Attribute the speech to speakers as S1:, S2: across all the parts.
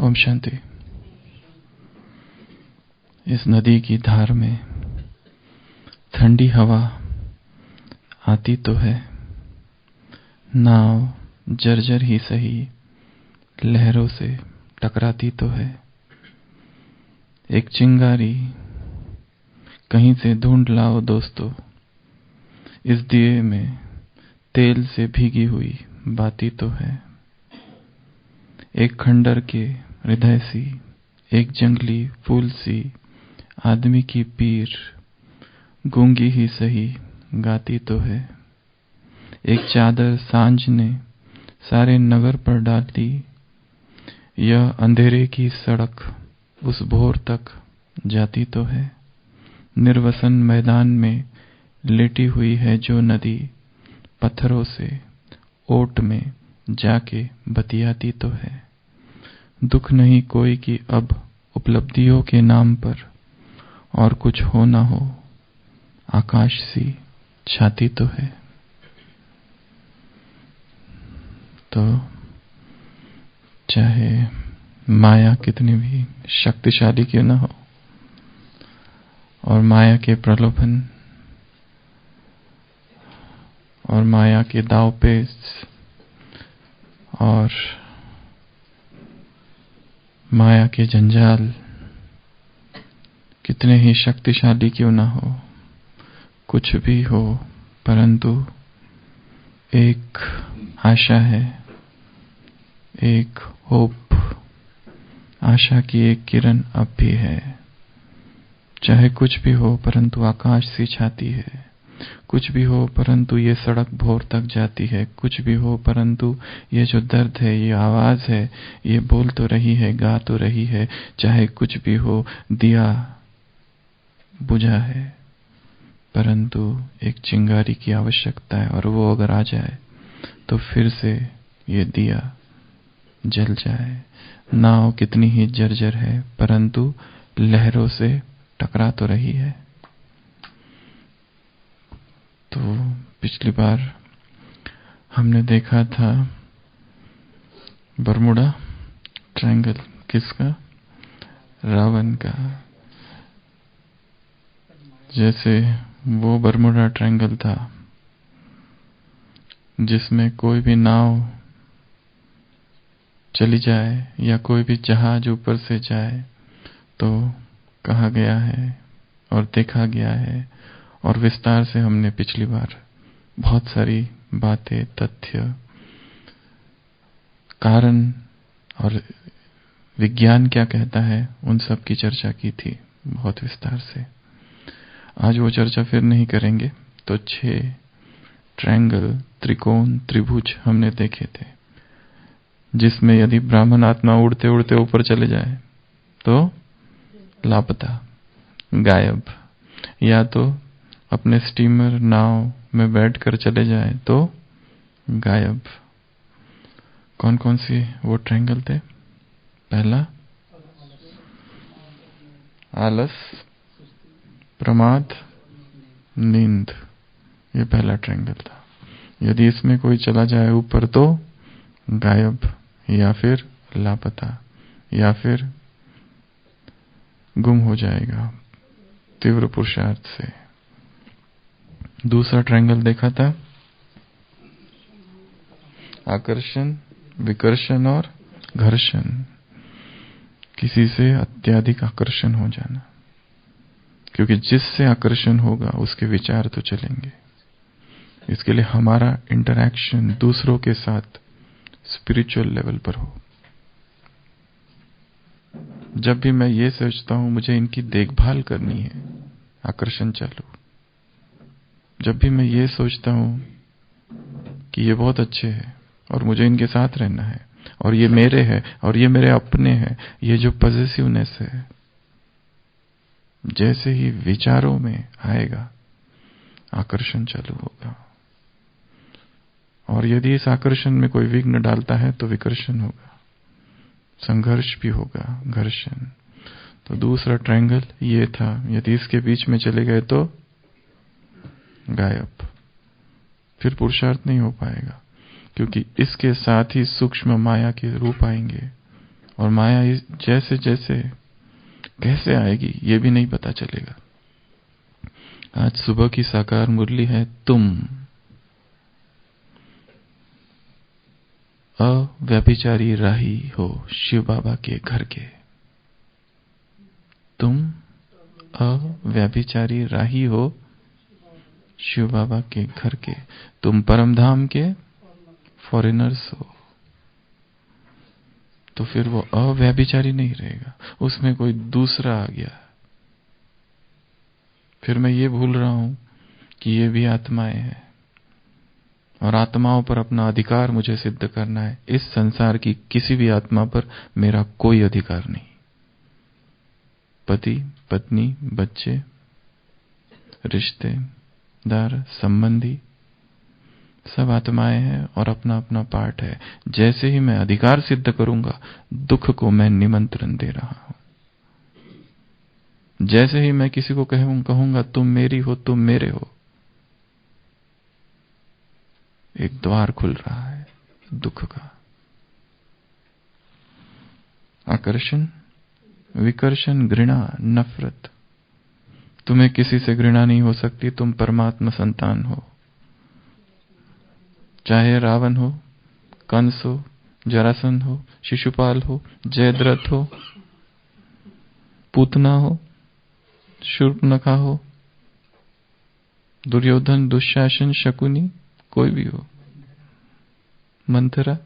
S1: ओम शांति। इस नदी की धार में ठंडी हवा आती तो है, नाव जर्जर ही सही लहरों से टकराती तो है। एक चिंगारी कहीं से ढूंढ लाओ दोस्तों, इस दिए में तेल से भीगी हुई बाती तो है। एक खंडर के हृदय सी, एक जंगली फूल सी आदमी की पीर गूंगी ही सही गाती तो है। एक चादर सांझ ने सारे नगर पर डाली, यह अंधेरे की सड़क उस भोर तक जाती तो है। निर्वसन मैदान में लेटी हुई है जो नदी, पत्थरों से ओट में जाके बतियाती तो है। दुख नहीं कोई कि अब उपलब्धियों के नाम पर और कुछ हो ना हो, आकाश सी छाती तो है। तो चाहे माया कितनी भी शक्तिशाली क्यों ना हो, और माया के प्रलोभन और माया के दांवपेच और माया के जंजाल कितने ही शक्तिशाली क्यों ना हो, कुछ भी हो, परंतु एक आशा है, एक होप, आशा की एक किरण अब भी है। चाहे कुछ भी हो परंतु आकाश सी छाती है, कुछ भी हो परंतु ये सड़क भोर तक जाती है, कुछ भी हो परंतु ये जो दर्द है, ये आवाज है, ये बोल तो रही है, गा तो रही है। चाहे कुछ भी हो, दिया बुझा है, परंतु एक चिंगारी की आवश्यकता है, और वो अगर आ जाए तो फिर से ये दिया जल जाए। नाव कितनी ही जर्जर है परंतु लहरों से टकरा तो रही है। तो पिछली बार हमने देखा था बरमुडा ट्रायंगल, किसका? रावण का। जैसे वो बरमुडा ट्रायंगल था जिसमें कोई भी नाव चली जाए या कोई भी जहाज ऊपर से जाए तो कहा गया है और देखा गया है, और विस्तार से हमने पिछली बार बहुत सारी बातें, तथ्य, कारण और विज्ञान क्या कहता है उन सब की चर्चा की थी बहुत विस्तार से। आज वो चर्चा फिर नहीं करेंगे। तो 6 ट्रायंगल, त्रिकोण, त्रिभुज हमने देखे थे, जिसमें यदि ब्राह्मण आत्मा उड़ते उड़ते ऊपर चले जाए तो लापता, गायब, या तो अपने स्टीमर नाव में बैठकर चले जाए तो गायब। कौन कौन सी वो ट्रायंगल थे? पहला आलस, प्रमाद, नींद, ये पहला ट्रायंगल था। यदि इसमें कोई चला जाए ऊपर तो गायब, या फिर लापता, या फिर गुम हो जाएगा तीव्र पुरुषार्थ से। दूसरा ट्रायंगल देखा था आकर्षण, विकर्षण और घर्षण। किसी से अत्यधिक आकर्षण हो जाना, क्योंकि जिससे आकर्षण होगा उसके विचार तो चलेंगे। इसके लिए हमारा इंटरैक्शन दूसरों के साथ स्पिरिचुअल लेवल पर हो। जब भी मैं ये सोचता हूं मुझे इनकी देखभाल करनी है, आकर्षण चालू। जब भी मैं ये सोचता हूं कि ये बहुत अच्छे हैं और मुझे इनके साथ रहना है, और ये मेरे हैं और ये मेरे अपने हैं, ये जो पॉजिटिवनेस है, जैसे ही विचारों में आएगा आकर्षण चालू होगा। और यदि इस आकर्षण में कोई विघ्न डालता है तो विकर्षण होगा, संघर्ष भी होगा, घर्षण। तो दूसरा ट्रायंगल ये था, यदि इसके बीच में चले गए तो गायब, फिर पुरुषार्थ नहीं हो पाएगा, क्योंकि इसके साथ ही सूक्ष्म माया के रूप आएंगे और माया जैसे जैसे कैसे आएगी ये भी नहीं पता चलेगा। आज सुबह की साकार मुरली है, तुम अव्यभिचारी राही हो शिव बाबा के घर के। तुम अव्यभिचारी राही हो शिव बाबा के घर के। तुम परमधाम के फॉरेनर्स हो। तो फिर वो अव्यभिचारी नहीं रहेगा, उसमें कोई दूसरा आ गया। फिर मैं ये भूल रहा हूं कि ये भी आत्माएं हैं और आत्माओं पर अपना अधिकार मुझे सिद्ध करना है। इस संसार की किसी भी आत्मा पर मेरा कोई अधिकार नहीं। पति, पत्नी, बच्चे, रिश्तेदार, संबंधी सब आत्माएं हैं और अपना अपना पार्ट है। जैसे ही मैं अधिकार सिद्ध करूंगा, दुख को मैं निमंत्रण दे रहा हूं। जैसे ही मैं किसी को कहूंगा तुम मेरी हो, तुम मेरे हो, एक द्वार खुल रहा है दुख का। आकर्षण, विकर्षण, घृणा, नफरत। तुम्हें किसी से घृणा नहीं हो सकती, तुम परमात्मा संतान हो। चाहे रावण हो, कंस हो, जरासंध हो, शिशुपाल हो, जयद्रथ हो, पूतना हो, शूर्पणखा हो, दुर्योधन, दुशासन, शकुनी, कोई भी हो, मंथरा,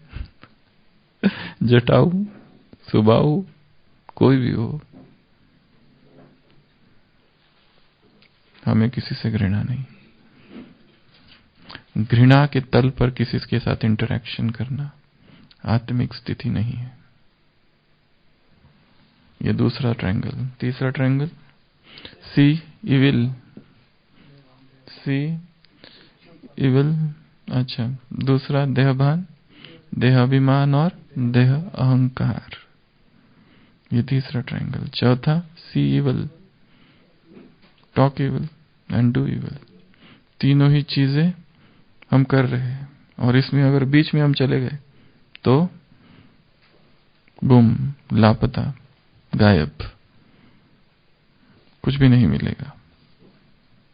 S1: जटाऊ, सुबाऊ, कोई भी हो, हमें किसी से घृणा नहीं। घृणा के तल पर किसी के साथ इंटरेक्शन करना आत्मिक स्थिति नहीं है। ये दूसरा ट्रायंगल। तीसरा ट्रायंगल, सी इविल, सी इविल। अच्छा, दूसरा देहभान, देहाभिमान और देह अहंकार। ये तीसरा ट्रायंगल। चौथा, see evil, talk evil and do evil. तीनों ही चीजें हम कर रहे हैं और इसमें अगर बीच में हम चले गए तो गुम, लापता, गायब, कुछ भी नहीं मिलेगा।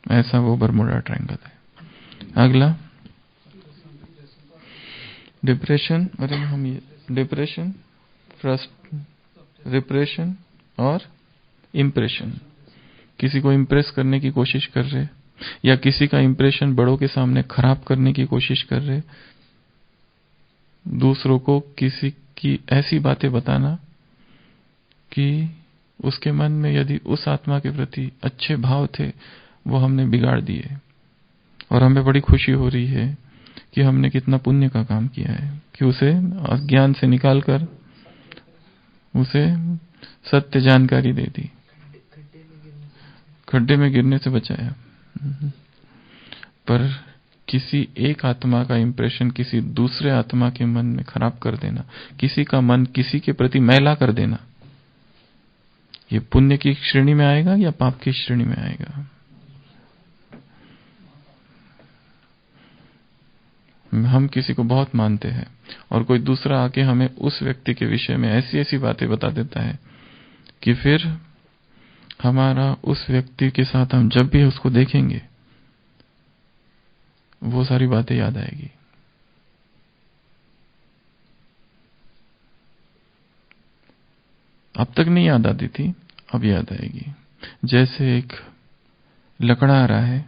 S1: ऐसा वो बरमुडा ट्रायंगल है। अगला डिप्रेशन। अरे हम ये डिप्रेशन, रिप्रेशन और इंप्रेशन। किसी को इंप्रेस करने की कोशिश कर रहे या किसी का इंप्रेशन बड़ों के सामने खराब करने की कोशिश कर रहे, दूसरों को किसी की ऐसी बातें बताना कि उसके मन में यदि उस आत्मा के प्रति अच्छे भाव थे वो हमने बिगाड़ दिए और हमें बड़ी खुशी हो रही है कि हमने कितना पुण्य का काम किया है कि उसे अज्ञान से निकालकर उसे सत्य जानकारी दे दी, खड्डे में गिरने से बचाया। पर किसी एक आत्मा का इंप्रेशन किसी दूसरे आत्मा के मन में खराब कर देना, किसी का मन किसी के प्रति मैला कर देना, ये पुण्य की श्रेणी में आएगा या पाप की श्रेणी में आएगा? हम किसी को बहुत मानते हैं और कोई दूसरा आके हमें उस व्यक्ति के विषय में ऐसी ऐसी बातें बता देता है कि फिर हमारा उस व्यक्ति के साथ हम जब भी उसको देखेंगे वो सारी बातें याद आएगी। अब तक नहीं याद आती थी, अब याद आएगी। जैसे एक लकड़ा आ रहा है,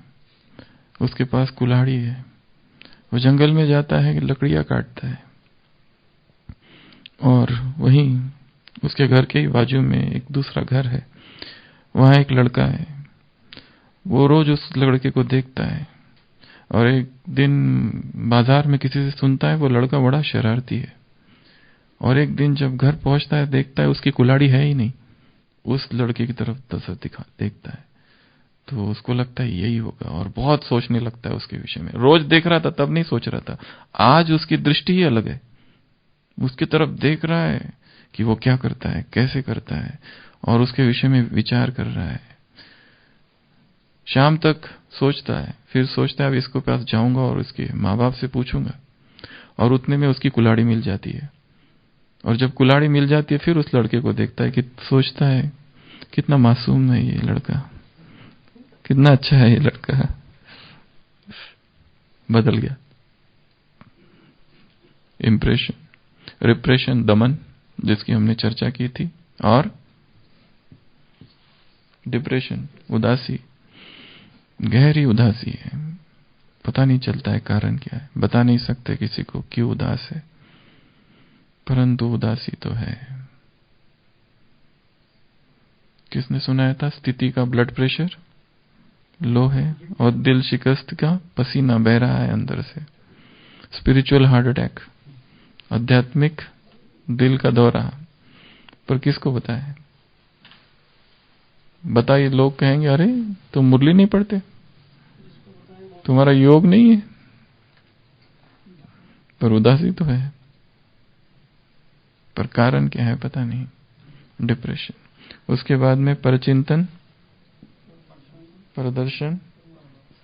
S1: उसके पास कुल्हाड़ी है, वो जंगल में जाता है, लकड़ियां काटता है और वहीं उसके घर के बाजू में एक दूसरा घर है, वहां एक लड़का है। वो रोज उस लड़के को देखता है और एक दिन बाजार में किसी से सुनता है वो लड़का बड़ा शरारती है और एक दिन जब घर पहुंचता है देखता है उसकी कुल्हाड़ी है ही नहीं, उस लड़के की तरफ देखता है तो उसको लगता है यही होगा और बहुत सोचने लगता है उसके विषय में। रोज देख रहा था तब नहीं सोच रहा था, आज उसकी दृष्टि ही अलग है, उसकी तरफ देख रहा है कि वो क्या करता है, कैसे करता है और उसके विषय में विचार कर रहा है। शाम तक सोचता है, फिर सोचता है अब इसके पास जाऊंगा और उसके माँ बाप से पूछूंगा और उतने में उसकी कुल्हाड़ी मिल जाती है और जब कुल्हाड़ी मिल जाती है फिर उस लड़के को देखता है कि सोचता है कितना मासूम है ये लड़का, कितना अच्छा है ये लड़का, बदल गया। इंप्रेशन, रिप्रेशन दमन जिसकी हमने चर्चा की थी, और डिप्रेशन उदासी, गहरी उदासी है, पता नहीं चलता है कारण क्या है, बता नहीं सकते किसी को क्यों उदास है, परंतु उदासी तो है। किसने सुनाया था स्थिति का ब्लड प्रेशर लो है और दिल शिकस्त का पसीना बह रहा है अंदर से, स्पिरिचुअल हार्ट अटैक, आध्यात्मिक दिल का दौरा, पर किसको बताए? बताइए, लोग कहेंगे अरे तुम मुरली नहीं पढ़ते, तुम्हारा योग नहीं है, पर उदासी तो है, पर कारण क्या है पता नहीं, डिप्रेशन। उसके बाद में परचिंतन, परदर्शन,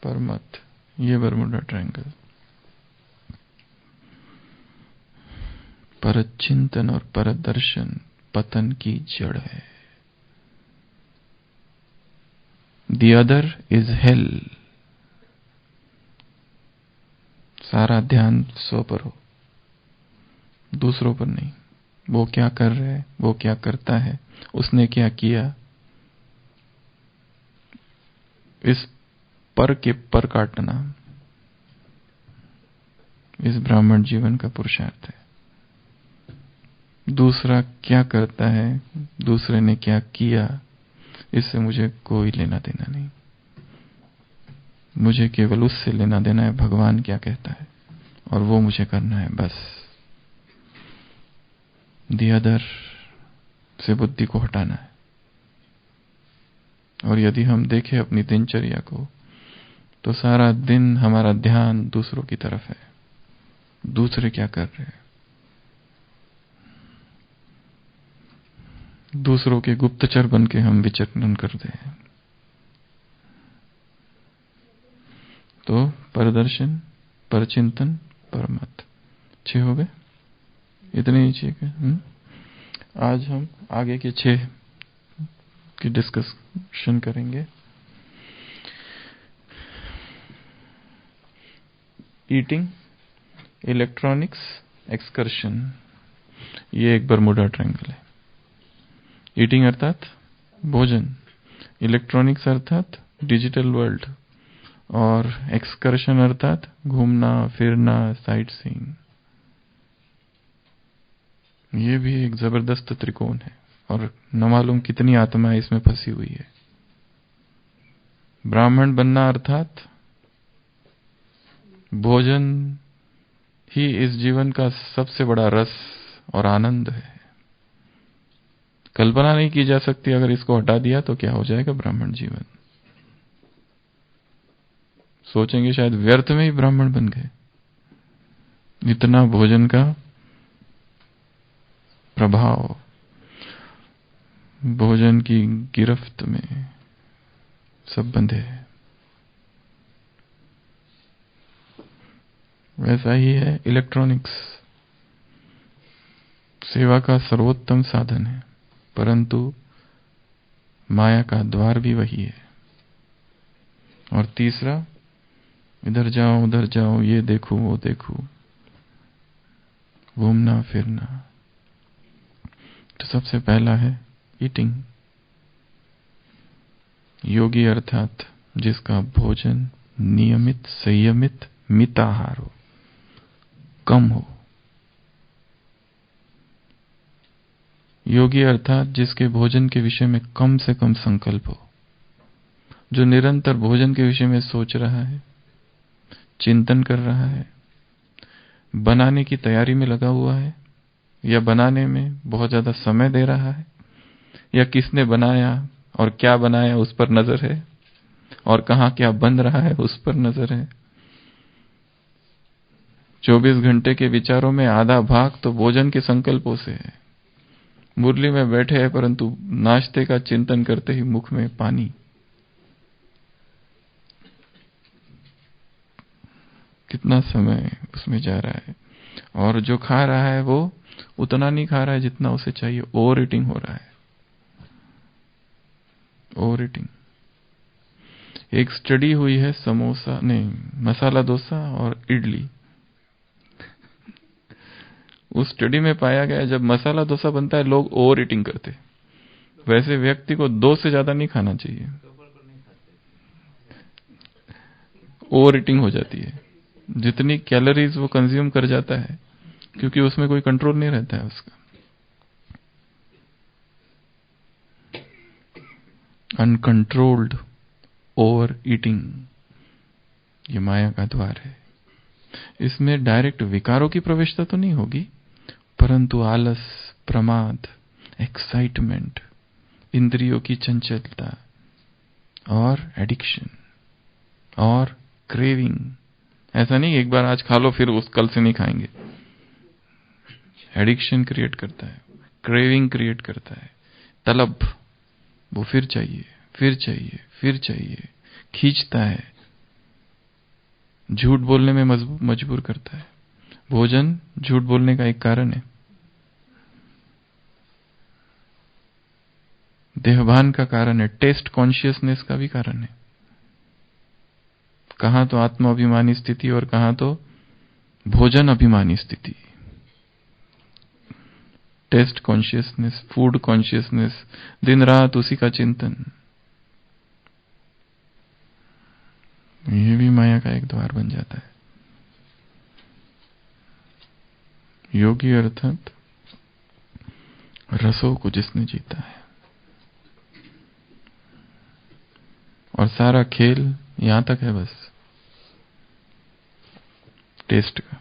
S1: परमत, ये बरमुडा ट्रायंगल। परचिंतन और परदर्शन पतन की जड़ है। The other is hell। सारा ध्यान स्व पर हो, दूसरों पर नहीं। वो क्या कर रहा है, वो क्या करता है, उसने क्या किया, इस पर के पर काटना इस ब्राह्मण जीवन का पुरुषार्थ है। दूसरा क्या करता है, दूसरे ने क्या किया, इससे मुझे कोई लेना देना नहीं। मुझे केवल उससे लेना देना है भगवान क्या कहता है, और वो मुझे करना है बस। दी अदर से बुद्धि को हटाना है। और यदि हम देखें अपनी दिनचर्या को, तो सारा दिन हमारा ध्यान दूसरों की तरफ है, दूसरे क्या कर रहे हैं, दूसरों के गुप्तचर बन के हम विचरण करते हैं। तो परदर्शन, परचिंतन, परमत 6 हो गए, इतने ही ठीक है। आज हम आगे के 6 की डिस्कशन करेंगे। ईटिंग, इलेक्ट्रॉनिक्स, एक्सकर्शन, ये एक बरमुडा ट्रायंगल है। ईटिंग अर्थात भोजन, इलेक्ट्रॉनिक्स अर्थात डिजिटल वर्ल्ड, और एक्सकर्शन अर्थात घूमना फिरना, साइट सीइंग। ये भी एक जबरदस्त त्रिकोण है, और न मालूम कितनी आत्मा इसमें फंसी हुई है। ब्राह्मण बनना अर्थात भोजन ही इस जीवन का सबसे बड़ा रस और आनंद है। कल्पना नहीं की जा सकती, अगर इसको हटा दिया तो क्या हो जाएगा ब्राह्मण जीवन। सोचेंगे शायद व्यर्थ में ही ब्राह्मण बन गए, इतना भोजन का प्रभाव, भोजन की गिरफ्त में सब बंधे हैं। वैसा ही है इलेक्ट्रॉनिक्स, सेवा का सर्वोत्तम साधन है, परंतु माया का द्वार भी वही है। और तीसरा, इधर जाओ उधर जाओ, ये देखो वो देखो, घूमना फिरना। तो सबसे पहला है ईटिंग। योगी अर्थात जिसका भोजन नियमित, संयमित, मिताहार हो, कम हो। योगी अर्थात जिसके भोजन के विषय में कम से कम संकल्प हो, जो निरंतर भोजन के विषय में सोच रहा है, चिंतन कर रहा है, बनाने की तैयारी में लगा हुआ है, या बनाने में बहुत ज्यादा समय दे रहा है, या किसने बनाया और क्या बनाया उस पर नजर है, और कहां क्या बन रहा है उस पर नजर है। 24 घंटे के विचारों में आधा भाग तो भोजन के संकल्पों से है। मुरली में बैठे हैं, परंतु नाश्ते का चिंतन करते ही मुख में पानी। कितना समय उसमें जा रहा है। और जो खा रहा है वो उतना नहीं खा रहा है जितना उसे चाहिए, ओवर ईटिंग हो रहा है, ओवर ईटिंग। एक स्टडी हुई है समोसा नहीं मसाला डोसा और इडली। उस स्टडी में पाया गया जब मसाला डोसा बनता है लोग ओवर ईटिंग करते, वैसे व्यक्ति को 2 से ज्यादा नहीं खाना चाहिए, ओवर ईटिंग हो जाती है। जितनी कैलोरीज वो कंज्यूम कर जाता है, क्योंकि उसमें कोई कंट्रोल नहीं रहता है उसका। अनकंट्रोल्ड ओवर ईटिंग, ये माया का द्वार है। इसमें डायरेक्ट विकारों की प्रवेशता तो नहीं होगी, परंतु आलस, प्रमाद, एक्साइटमेंट, इंद्रियों की चंचलता और एडिक्शन और क्रेविंग। ऐसा नहीं एक बार आज खा लो फिर उस कल से नहीं खाएंगे। एडिक्शन क्रिएट करता है, क्रेविंग क्रिएट करता है, तलब, वो फिर चाहिए फिर चाहिए फिर चाहिए, खींचता है, झूठ बोलने में मजबूर करता है। भोजन झूठ बोलने का एक कारण है, देहभान का कारण है, टेस्ट कॉन्शियसनेस का भी कारण है। कहां तो आत्माभिमानी स्थिति और कहां तो भोजन अभिमानी स्थिति। टेस्ट कॉन्शियसनेस, फूड कॉन्शियसनेस, दिन रात उसी का चिंतन, ये भी माया का एक द्वार बन जाता है। योगी अर्थात रसों को जिसने जीता है, और सारा खेल यहां तक है बस टेस्ट का।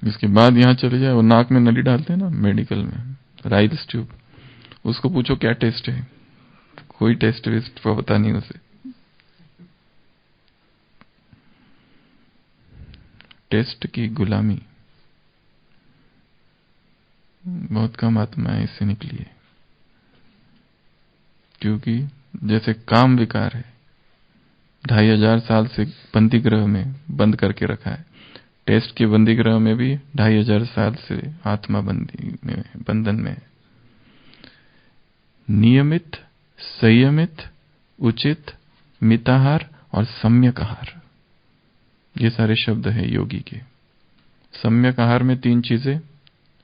S1: इसके बाद यहां चले जाए, वो नाक में नली डालते हैं ना मेडिकल में, राइल्स ट्यूब, उसको पूछो क्या टेस्ट है, कोई टेस्ट वेस्ट पता नहीं उसे। टेस्ट की गुलामी, बहुत कम आत्माएं इससे निकली है, क्योंकि जैसे काम विकार है 2500 साल से बंदी गृह में बंद करके रखा है, टेस्ट के बंदी गृह में भी 2500 साल से आत्मा बंधन में है। नियमित, संयमित, उचित, मिताहार और सम्यक आहार, ये सारे शब्द है योगी के। सम्यक आहार में 3 चीजें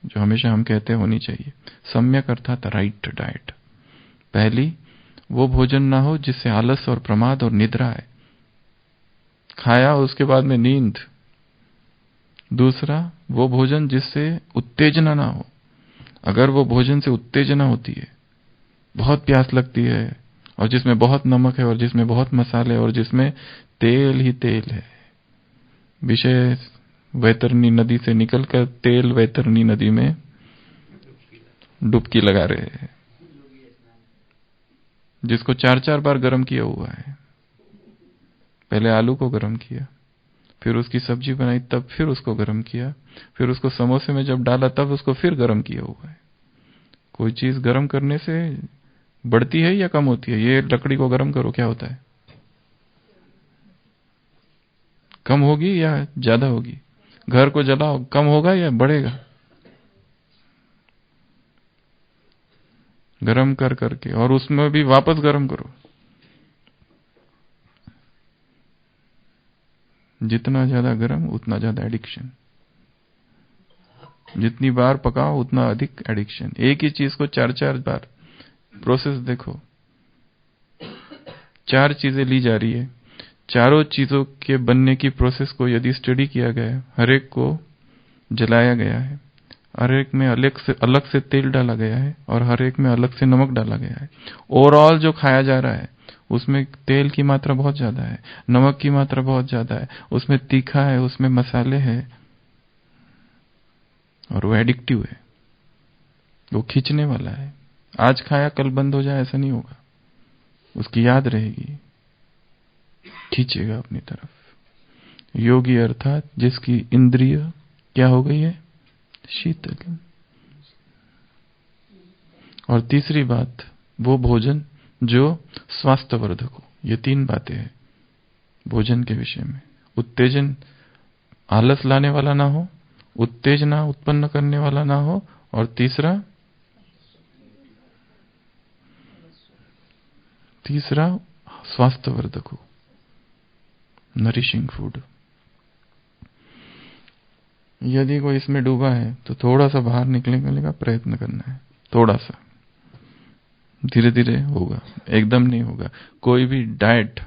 S1: जो हमेशा हम कहते हैं होनी चाहिए। सम्यक अर्थात राइट डाइट। पहली, वो भोजन ना हो जिससे आलस और प्रमाद और निद्रा है, खाया उसके बाद में नींद। दूसरा, वो भोजन जिससे उत्तेजना ना हो। अगर वो भोजन से उत्तेजना होती है, बहुत प्यास लगती है, और जिसमें बहुत नमक है और जिसमें बहुत मसाले और जिसमें तेल ही तेल है, विषय वैतरणी नदी से निकलकर तेल वैतरणी नदी में डुबकी लगा रहे हैं, जिसको 4-4 बार गर्म किया हुआ है। पहले आलू को गर्म किया, फिर उसकी सब्जी बनाई, तब फिर उसको गर्म किया, फिर उसको समोसे में जब डाला तब उसको फिर गर्म किया हुआ है। कोई चीज गर्म करने से बढ़ती है या कम होती है? ये लकड़ी को गर्म करो, क्या होता है? कम होगी या ज्यादा होगी? घर को जलाओ, कम होगा या बढ़ेगा? गरम कर करके, और उसमें भी वापस गरम करो। जितना ज्यादा गरम उतना ज्यादा एडिक्शन, जितनी बार पकाओ उतना अधिक एडिक्शन। एक ही चीज को 4-4 बार, प्रोसेस देखो, 4 चीजें ली जा रही है, चारों चीजों के बनने की प्रोसेस को यदि स्टडी किया गया, हर एक को जलाया गया है, हर एक में अलग से तेल डाला गया है और हर एक में अलग से नमक डाला गया है। ओवरऑल जो खाया जा रहा है उसमें तेल की मात्रा बहुत ज्यादा है, नमक की मात्रा बहुत ज्यादा है, उसमें तीखा है, उसमें मसाले हैं, और वो एडिक्टिव है, वो खींचने वाला है। आज खाया कल बंद हो जाए ऐसा नहीं होगा, उसकी याद रहेगी, खींचेगा अपनी तरफ। योगी अर्थात जिसकी इंद्रिय क्या हो गई है? शीतल। और तीसरी बात, वो भोजन जो स्वास्थ्यवर्धक हो। ये 3 बातें हैं भोजन के विषय में। उत्तेजन आलस लाने वाला ना हो, उत्तेजना उत्पन्न करने वाला ना हो, और तीसरा स्वास्थ्यवर्धक हो, नरिशिंग फूड। यदि कोई इसमें डूबा है तो थोड़ा सा बाहर निकलने का प्रयत्न करना है, थोड़ा सा, धीरे धीरे होगा, एकदम नहीं होगा। कोई भी डाइट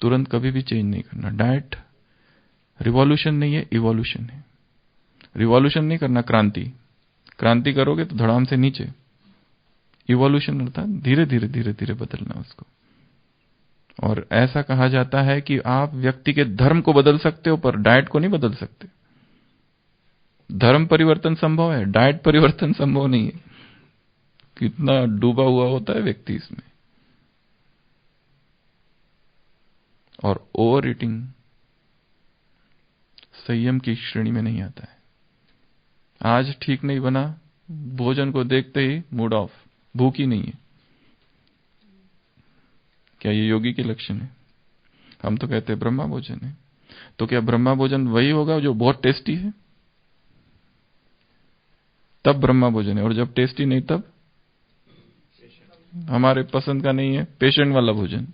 S1: तुरंत कभी भी चेंज नहीं करना। डाइट रिवॉल्यूशन नहीं है, इवोल्यूशन है। रिवॉल्यूशन नहीं करना, क्रांति करोगे तो धड़ाम से नीचे। इवोल्यूशन अर्थात धीरे धीरे धीरे धीरे बदलना उसको। और ऐसा कहा जाता है कि आप व्यक्ति के धर्म को बदल सकते हो पर डाइट को नहीं बदल सकते। धर्म परिवर्तन संभव है, डाइट परिवर्तन संभव नहीं है। कितना डूबा हुआ होता है व्यक्ति इसमें। और ओवर ईटिंग संयम की श्रेणी में नहीं आता है। आज ठीक नहीं बना, भोजन को देखते ही मूड ऑफ, भूख ही नहीं है। क्या ये योगी के लक्षण है? हम तो कहते हैं ब्रह्मा भोजन है। तो क्या ब्रह्मा भोजन वही होगा जो बहुत टेस्टी है? तब ब्रह्मा भोजन है। और जब टेस्टी नहीं तब हमारे पसंद का नहीं है, पेशेंट वाला भोजन।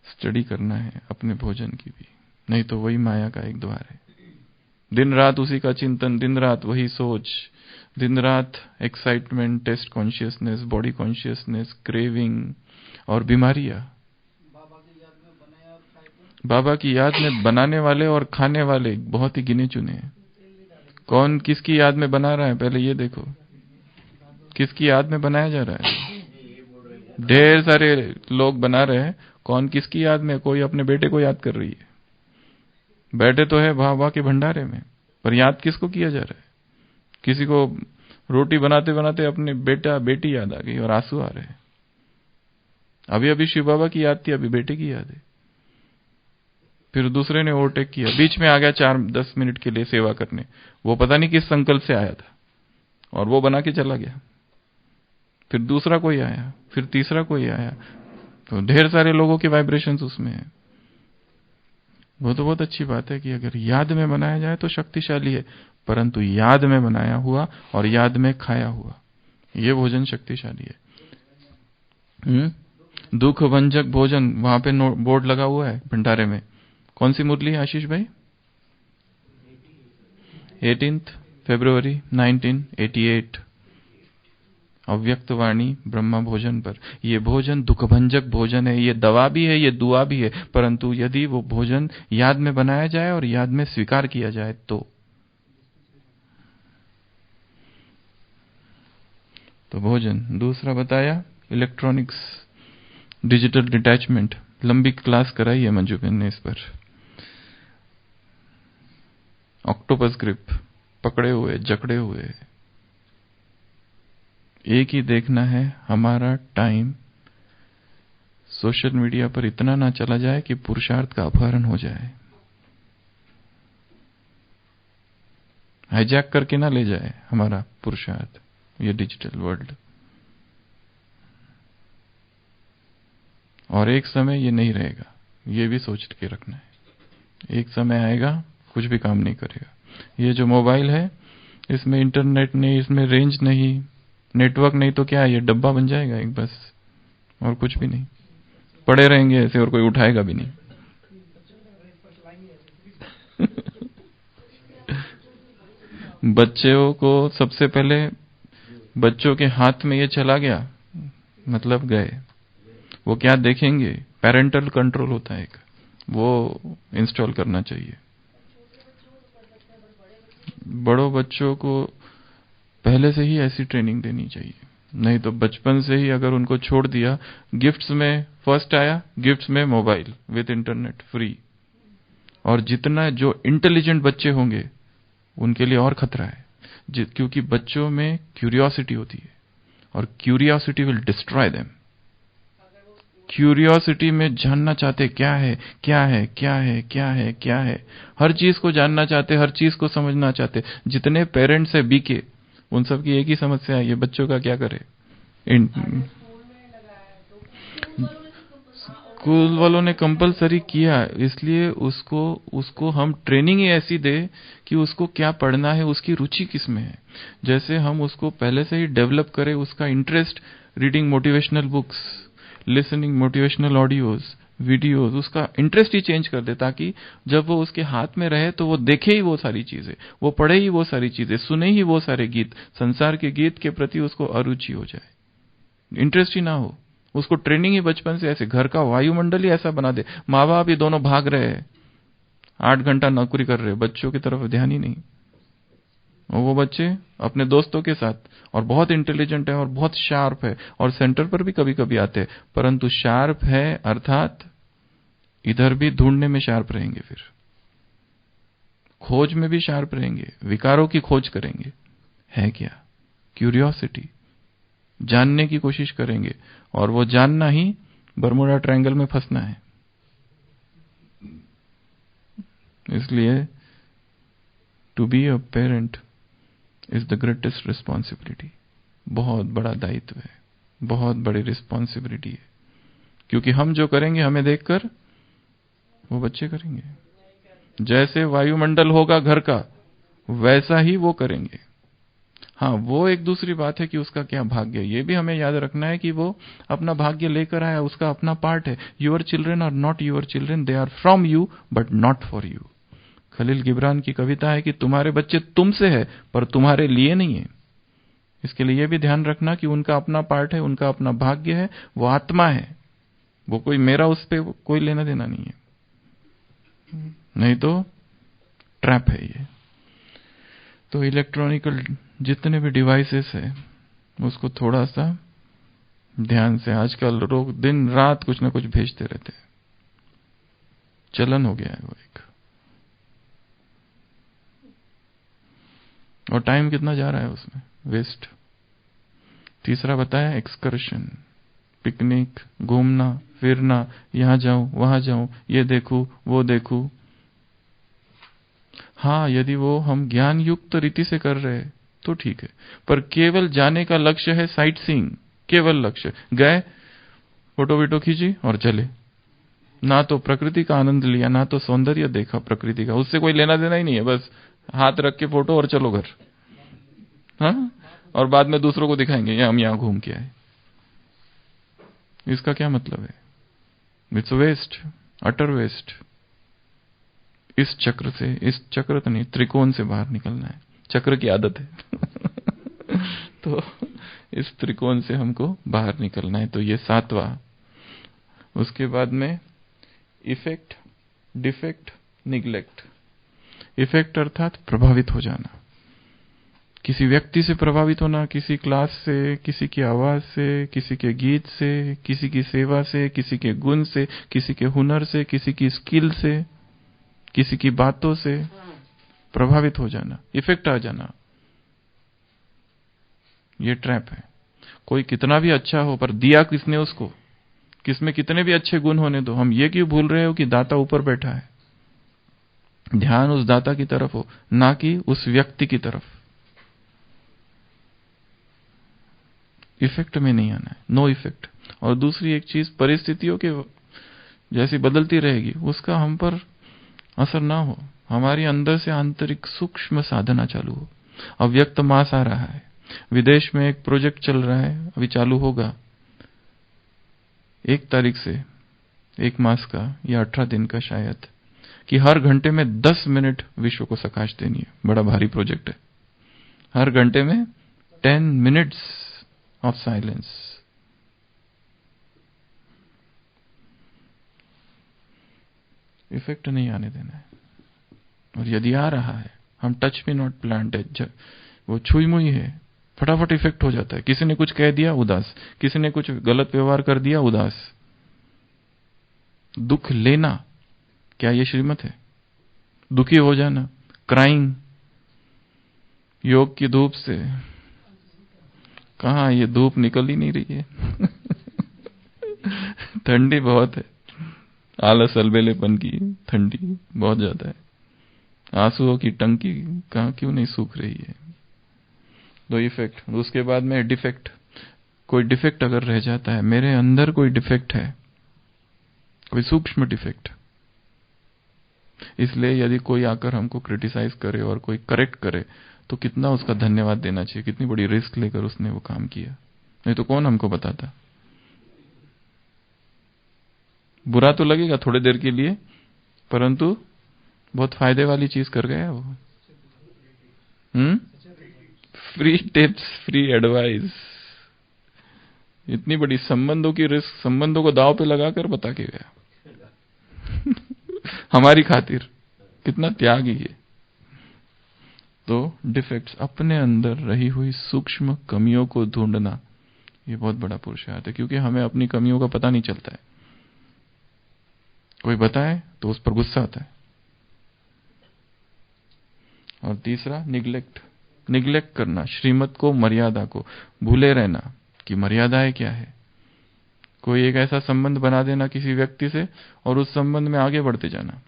S1: स्टडी करना है अपने भोजन की भी, नहीं तो वही माया का एक द्वार है। दिन रात उसी का चिंतन, दिन रात वही सोच, दिन रात excitement, taste consciousness, body consciousness, craving और बीमारियां। बाबा की याद में बनाने वाले और खाने वाले बहुत ही गिने चुने हैं। कौन किसकी याद में बना रहा है, पहले ये देखो, किसकी याद में बनाया जा रहा है? ढेर सारे लोग बना रहे हैं, कौन किसकी याद में? कोई अपने बेटे को याद कर रही है, बैठे तो है बाबा के भंडारे में, पर याद किसको किया जा रहा है? किसी को रोटी बनाते बनाते अपने बेटा बेटी याद आ गई और आंसू आ रहे हैं। अभी अभी शिव बाबा की याद थी, अभी बेटे की याद है। फिर दूसरे ने ओवरटेक किया, बीच में आ गया 4-10 मिनट के लिए सेवा करने, वो पता नहीं किस संकल्प से आया था और वो बना के चला गया। फिर दूसरा कोई आया, फिर तीसरा कोई आया, तो ढेर सारे लोगों के वाइब्रेशंस उसमें है। वो तो बहुत अच्छी बात है कि अगर याद में बनाया जाए तो शक्तिशाली है, परंतु याद में बनाया हुआ और याद में खाया हुआ ये भोजन शक्तिशाली है। दुख भंजक भोजन, वहां पे बोर्ड लगा हुआ है भंडारे में। कौन सी मुरली है आशीष भाई? 18 फरवरी 1988, अव्यक्त वाणी ब्रह्मा भोजन पर। ये भोजन दुखभंजक भोजन है, ये दवा भी है, ये दुआ भी है, परंतु यदि वो भोजन याद में बनाया जाए और याद में स्वीकार किया जाए तो भोजन। दूसरा बताया इलेक्ट्रॉनिक्स, डिजिटल डिटैचमेंट। लंबी क्लास कराई है मंजू बेन ने इस पर। ऑक्टोपस ग्रिप, पकड़े हुए जकड़े हुए। एक ही देखना है, हमारा टाइम सोशल मीडिया पर इतना ना चला जाए कि पुरुषार्थ का अपहरण हो जाए, हाईजैक करके ना ले जाए हमारा पुरुषार्थ ये डिजिटल वर्ल्ड। और एक समय ये नहीं रहेगा, ये भी सोच के रखना है। एक समय आएगा कुछ भी काम नहीं करेगा। ये जो मोबाइल है इसमें इंटरनेट नहीं, इसमें रेंज नहीं, नेटवर्क नहीं, तो क्या है, ये डब्बा बन जाएगा एक बस, और कुछ भी नहीं। पड़े रहेंगे ऐसे और कोई उठाएगा भी नहीं। बच्चों को सबसे पहले बच्चों के हाथ में ये चला गया मतलब गए। वो क्या देखेंगे, पेरेंटल कंट्रोल होता है एक, वो इंस्टॉल करना चाहिए। बड़ों बच्चों को पहले से ही ऐसी ट्रेनिंग देनी चाहिए, नहीं तो बचपन से ही अगर उनको छोड़ दिया। गिफ्ट्स में फर्स्ट आया, गिफ्ट्स में मोबाइल विद इंटरनेट फ्री। और जितना जो इंटेलिजेंट बच्चे होंगे उनके लिए और खतरा है, क्योंकि बच्चों में क्यूरियोसिटी होती है और curiosity will destroy them. Curiosity में जानना चाहते क्या है क्या है क्या है क्या है क्या है, हर चीज को जानना चाहते, हर चीज को समझना चाहते। जितने पेरेंट्स है बीके, उन सब की एक ही समस्या है, ये बच्चों का क्या करे। स्कूल वालों ने कंपलसरी किया, इसलिए उसको हम ट्रेनिंग ही ऐसी दे कि उसको क्या पढ़ना है, उसकी रुचि किस में है। जैसे हम उसको पहले से ही डेवलप करें उसका interest, reading motivational books, listening motivational audios, videos, उसका इंटरेस्ट ही चेंज कर दे, ताकि जब वो उसके हाथ में रहे तो वो देखे ही वो सारी चीजें, वो पढ़े ही वो सारी चीजें, सुने ही वो सारे गीत, संसार के गीत के प्रति उसको अरुचि हो जाए, इंटरेस्ट ही ना हो। उसको ट्रेनिंग ही बचपन से ऐसे, घर का वायुमंडल ही ऐसा बना दे। माँ बाप ये दोनों भाग रहे हैं, 8 घंटा नौकरी कर रहे हैं, बच्चों की तरफ ध्यान ही नहीं। और वो बच्चे अपने दोस्तों के साथ, और बहुत इंटेलिजेंट है और बहुत शार्प है, और सेंटर पर भी कभी कभी आते हैं, परंतु शार्प है अर्थात इधर भी ढूंढने में शार्प रहेंगे, फिर खोज में भी शार्प रहेंगे, विकारों की खोज करेंगे, है क्या, क्यूरियोसिटी, जानने की कोशिश करेंगे, और वो जानना ही बरमुडा ट्रायंगल में फंसना है। इसलिए to be a parent is the greatest responsibility. बहुत बड़ा दायित्व है, बहुत बड़ी रिस्पॉन्सिबिलिटी है, क्योंकि हम जो करेंगे हमें देखकर वो बच्चे करेंगे। जैसे वायुमंडल होगा घर का, वैसा ही वो करेंगे। हाँ, वो एक दूसरी बात है कि उसका क्या भाग्य है, ये भी हमें याद रखना है कि वो अपना भाग्य लेकर आया, उसका अपना पार्ट है। Your children are not your children, they are from you but not for you. Khalil Gibran की कविता है कि तुम्हारे बच्चे तुमसे है पर तुम्हारे लिए नहीं है। इसके लिए भी ध्यान रखना कि उनका अपना पार्ट है, उनका अपना भाग्य है, वो आत्मा है, वो कोई मेरा उस पर कोई लेना देना नहीं है, नहीं तो ट्रैप है ये। तो इलेक्ट्रॉनिकल जितने भी डिवाइसेस है उसको थोड़ा सा ध्यान से, आजकल लोग दिन रात कुछ ना कुछ भेजते रहते हैं, चलन हो गया है वो एक। और टाइम कितना जा रहा है उसमें, वेस्ट। तीसरा बताया एक्सकर्शन, पिकनिक, घूमना फिरना, यहां जाऊं वहां जाऊं, ये देखूं वो देखूं। हाँ, यदि वो हम ज्ञान युक्त रीति से कर रहे हैं तो ठीक है, पर केवल जाने का लक्ष्य है साइट सीइंग, केवल लक्ष्य, गए फोटो वीटो खींची और चले, ना तो प्रकृति का आनंद लिया, ना तो सौंदर्य देखा प्रकृति का, उससे कोई लेना देना ही नहीं है, बस हाथ रख के फोटो और चलो घर। हाँ, और बाद में दूसरों को दिखाएंगे ये हम यहां घूम के आए। इसका क्या मतलब है? It's waste, utter waste. इस चक्र से, इस चक्र तो नहीं, त्रिकोण से बाहर निकलना है, चक्र की आदत है तो इस त्रिकोण से हमको बाहर निकलना है। तो ये 7वां। उसके बाद में इफेक्ट, डिफेक्ट, निग्लेक्ट। इफेक्ट अर्थात प्रभावित हो जाना, किसी व्यक्ति से प्रभावित होना, किसी क्लास से, किसी की आवाज से, किसी के गीत से, किसी की सेवा से, किसी के गुण से, किसी के हुनर से, किसी की स्किल से, किसी की बातों से प्रभावित हो जाना, इफेक्ट आ जाना, ये ट्रैप है। कोई कितना भी अच्छा हो पर दिया किसने उसको, किसमें कितने भी अच्छे गुण होने दो, हम ये क्यों भूल रहे हो कि दाता ऊपर बैठा है। ध्यान उस दाता की तरफ हो, ना कि उस व्यक्ति की तरफ। इफेक्ट में नहीं आना है, नो इफेक्ट। और दूसरी एक चीज, परिस्थितियों के जैसी बदलती रहेगी उसका हम पर असर ना हो, हमारी अंदर से आंतरिक सूक्ष्म साधना चालू हो। अव्यक्त मास आ रहा है, विदेश में एक प्रोजेक्ट चल रहा है, अभी चालू होगा 1 तारीख से, 1 मास का या 18 दिन का शायद, कि हर घंटे में 10 मिनट विश्व को प्रकाश देनी है। बड़ा भारी प्रोजेक्ट है। हर घंटे में 10 मिनट्स ऑफ साइलेंस। इफेक्ट नहीं आने देना है, और यदि आ रहा है, हम टच मी नॉट प्लांट, वो छुई मुई है, फटाफट इफेक्ट हो जाता है। किसी ने कुछ कह दिया, उदास, किसी ने कुछ गलत व्यवहार कर दिया, उदास। दुख लेना, क्या ये श्रीमत है? दुखी हो जाना, क्राइंग, योग की धूप से कहां, ये धूप निकल ही नहीं रही है ठंडी बहुत है, आलस अलबेलेपन की ठंडी बहुत ज्यादा है, आंसुओं की टंकी कहां क्यों नहीं सूख रही है। दो इफेक्ट। उसके बाद में डिफेक्ट। कोई डिफेक्ट अगर रह जाता है, मेरे अंदर कोई डिफेक्ट है, कोई सूक्ष्म डिफेक्ट। इसलिए यदि कोई आकर हमको क्रिटिसाइज करे और कोई करेक्ट करे तो कितना उसका धन्यवाद देना चाहिए, कितनी बड़ी रिस्क लेकर उसने वो काम किया। नहीं तो कौन हमको बताता। बुरा तो लगेगा थोड़ी देर के लिए, परंतु बहुत फायदे वाली चीज कर गया वो। फ्री टिप्स, फ्री एडवाइस, इतनी बड़ी संबंधों की रिस्क, संबंधों को दांव पे लगाकर बता के गया हमारी खातिर। कितना त्यागी है। तो डिफेक्ट्स, अपने अंदर रही हुई सूक्ष्म कमियों को ढूंढना, ये बहुत बड़ा पुरुषार्थ है, क्योंकि हमें अपनी कमियों का पता नहीं चलता है। कोई बताए तो उस पर गुस्सा आता है। और तीसरा निग्लेक्ट, निग्लेक्ट करना, श्रीमत को, मर्यादा को भूले रहना कि मर्यादाएं क्या है। कोई एक ऐसा संबंध बना देना किसी व्यक्ति से और उस संबंध में आगे बढ़ते जाना,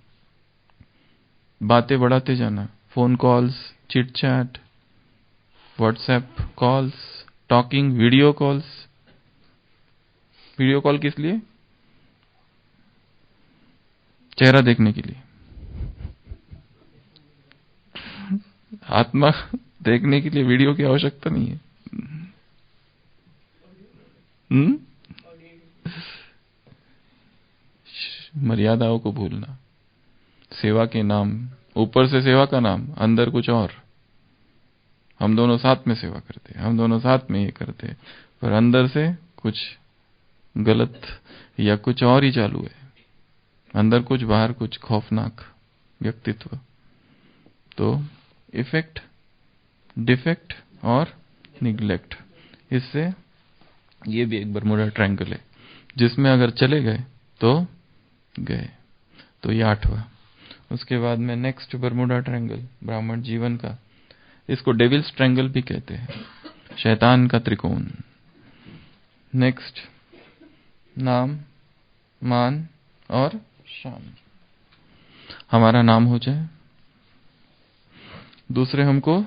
S1: बातें बढ़ाते जाना, phone calls, chit chat, WhatsApp calls, talking, video calls. Video call किस लिए? चेहरा देखने के लिए। आत्मा देखने के लिए वीडियो की आवश्यकता नहीं है। मर्यादाओं को भूलना, सेवा के नाम, ऊपर से सेवा का नाम, अंदर कुछ और। हम दोनों साथ में सेवा करते, हम दोनों साथ में ये करते, पर अंदर से कुछ गलत या कुछ और ही चालू है। अंदर कुछ, बाहर कुछ, खौफनाक व्यक्तित्व। तो इफेक्ट, डिफेक्ट और निग्लेक्ट, इससे ये भी एक बरमूडा ट्रायंगल है, जिसमें अगर चले गए तो गए। तो ये 8वां। उसके बाद में नेक्स्ट बरमूडा ट्रायंगल, ब्राह्मण जीवन का, इसको डेविल्स ट्रायंगल भी कहते हैं, शैतान का त्रिकोण। नेक्स्ट नाम, मान और शान। हमारा नाम हो जाए, दूसरे हमको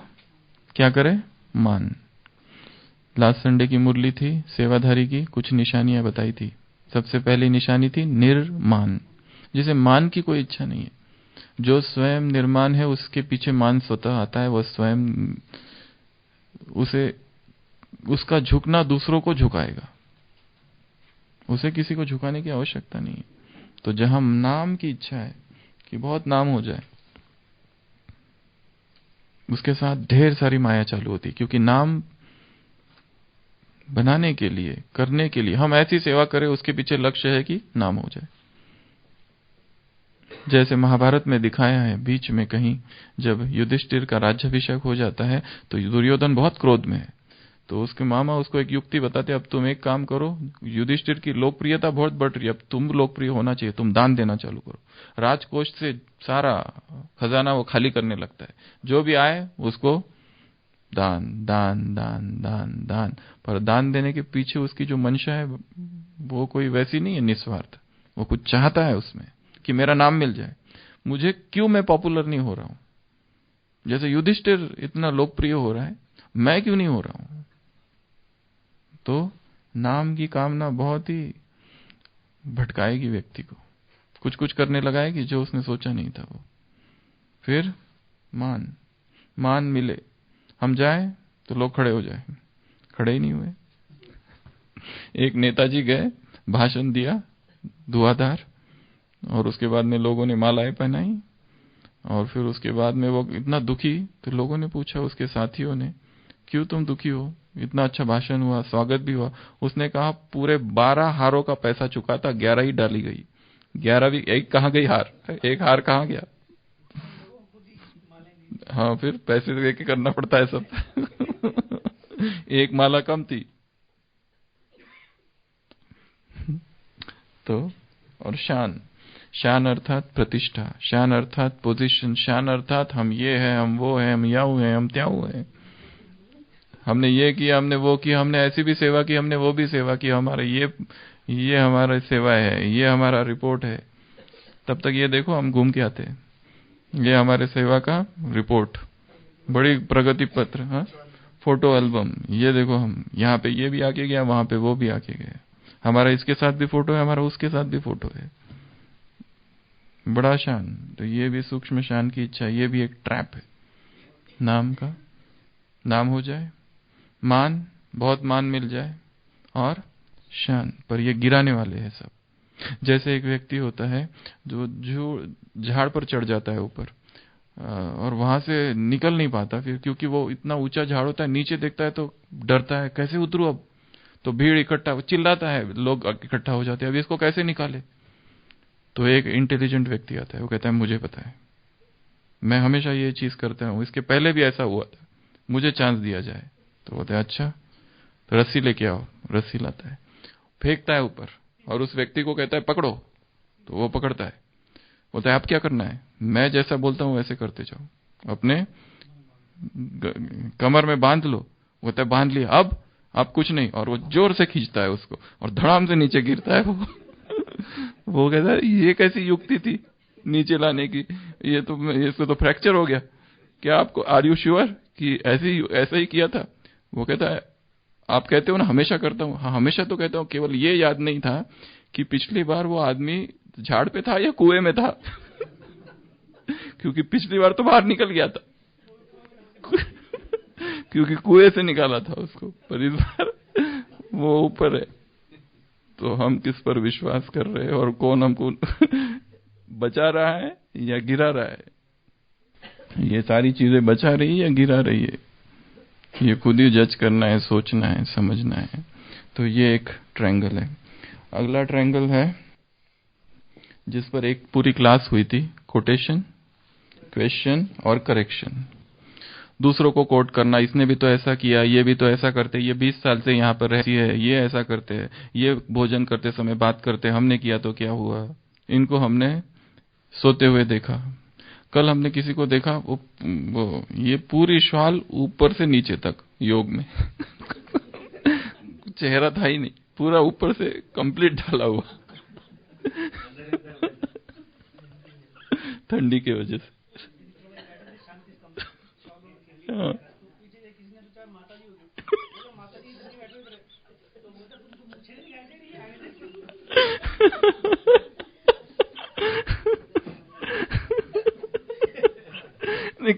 S1: क्या करे? मान। लास्ट संडे की मुरली थी सेवाधारी की, कुछ निशानियां बताई थी। सबसे पहली निशानी थी निर्मान, जिसे मान की कोई इच्छा नहीं है। जो स्वयं निर्माण है उसके पीछे मान स्वतः आता है। वह स्वयं, उसे, उसका झुकना दूसरों को झुकाएगा, उसे किसी को झुकाने की आवश्यकता नहीं है। तो जहां नाम की इच्छा है कि बहुत नाम हो जाए, उसके साथ ढेर सारी माया चालू होती, क्योंकि नाम बनाने के लिए, करने के लिए हम ऐसी सेवा करें, उसके पीछे लक्ष्य है कि नाम हो जाए। जैसे महाभारत में दिखाया है, बीच में कहीं जब युधिष्ठिर का राज्याभिषेक हो जाता है तो दुर्योधन बहुत क्रोध में है। तो उसके मामा उसको एक युक्ति बताते, अब तुम एक काम करो, युधिष्ठिर की लोकप्रियता बहुत बढ़ रही है, अब तुम लोकप्रिय होना चाहिए, तुम दान देना चालू करो। राजकोष से सारा खजाना वो खाली करने लगता है, जो भी आए उसको दान दान दान दान दान। पर दान देने के पीछे उसकी जो मंशा है वो कोई वैसी नहीं है निस्वार्थ। वो कुछ चाहता है उसमें कि मेरा नाम मिल जाए, मुझे क्यों, मैं पॉपुलर नहीं हो रहा हूं। जैसे युधिष्ठिर इतना लोकप्रिय हो रहा है, मैं क्यों नहीं हो रहा हूं। तो नाम की कामना बहुत ही भटकाएगी व्यक्ति को, कुछ कुछ करने लगाएगी जो उसने सोचा नहीं था वो। फिर मान, मान मिले, हम जाए तो लोग खड़े हो जाए, खड़े ही नहीं हुए। एक नेताजी गए, भाषण दिया धुआंधार, और उसके बाद में लोगों ने मालाएं पहनाई, और फिर उसके बाद में वो इतना दुखी, तो लोगों ने पूछा उसके साथियों ने, क्यों तुम दुखी हो, इतना अच्छा भाषण हुआ, स्वागत भी हुआ। उसने कहा पूरे 12 हारों का पैसा चुका था, 11 ही डाली गई, 11 भी, एक कहां गई हार, एक हार कहां गया। हाँ, फिर पैसे देके करना पड़ता है सब एक माला कम थी। तो और शान, शान अर्थात प्रतिष्ठा, शान अर्थात पोजीशन, शान अर्थात हम ये है, हम वो है, हम याऊ है, हम त्याऊ है, हमने ये किया, हमने वो किया, हमने ऐसी भी सेवा की, हमने वो भी सेवा की, हमारा ये हमारा सेवा है, ये हमारा रिपोर्ट है। तब तक ये देखो हम घूम के आते हैं, ये हमारे सेवा का रिपोर्ट, बड़ी प्रगति पत्र, हाँ, फोटो एल्बम, ये देखो हम यहाँ पे ये भी आके गया, वहां पे वो भी आके गया, हमारा इसके साथ भी फोटो है, हमारा उसके साथ भी फोटो है। बड़ा शान, तो ये भी सूक्ष्म शान की इच्छा, ये भी एक ट्रैप है नाम का। नाम हो जाए, मान, बहुत मान मिल जाए, और शान, पर ये गिराने वाले हैं सब। जैसे एक व्यक्ति होता है जो झाड़ पर चढ़ जाता है ऊपर, और वहां से निकल नहीं पाता फिर, क्योंकि वो इतना ऊंचा झाड़ होता है, नीचे देखता है तो डरता है, कैसे उतरू अब, तो भीड़ इकट्ठा, चिल्लाता है, लोग इकट्ठा हो जाते हैं, अब इसको कैसे निकाले। तो एक इंटेलिजेंट व्यक्ति आता है, वो कहता है मुझे पता है, मैं हमेशा ये चीज करता हूँ, इसके पहले भी ऐसा हुआ था, मुझे चांस दिया जाए। तो बोलते हैं अच्छा, तो रस्सी लेके आओ। रस्सी लाता है, फेंकता है ऊपर, और उस व्यक्ति को कहता है पकड़ो, तो वो पकड़ता है। बोलता है आप क्या करना है, मैं जैसा बोलता हूँ वैसे करते जाओ, अपने कमर में बांध लो। बोलता है बांध लिया, अब आप कुछ नहीं, और वो जोर से खींचता है उसको, और धड़ाम से नीचे गिरता है वो। वो कहता है ये कैसी युक्ति थी नीचे लाने की, ये तो इसको तो फ्रैक्चर हो गया, क्या आपको, आर यू श्योर कि ऐसा ही किया था। वो कहता है आप कहते हो ना हमेशा करता हूँ। हाँ हमेशा तो कहता हूँ, केवल ये याद नहीं था कि पिछली बार वो आदमी झाड़ पे था या कुएं में था। क्योंकि पिछली बार तो बाहर निकल गया था, क्योंकि कुएं से निकाला था उसको, पर इस बार वो ऊपर है। तो हम किस पर विश्वास कर रहे हैं, और कौन हमको बचा रहा है या गिरा रहा है, ये सारी चीजें बचा रही है या गिरा रही है, ये खुद ही जज करना है, सोचना है, समझना है। तो ये एक ट्रायंगल है। अगला ट्रायंगल है जिस पर एक पूरी क्लास हुई थी, कोटेशन, क्वेश्चन और करेक्शन। दूसरों को कोट करना, इसने भी तो ऐसा किया, ये भी तो ऐसा करते, ये 20 साल से यहाँ पर रहती है, ये ऐसा करते हैं, ये भोजन करते समय बात करते, हमने किया तो क्या हुआ, इनको हमने सोते हुए देखा। कल हमने किसी को देखा, वो ये पूरी श्वाल ऊपर से नीचे तक योग में चेहरा था ही नहीं, पूरा ऊपर से कंप्लीट ढाला हुआ ठंडी की वजह से। हाँ।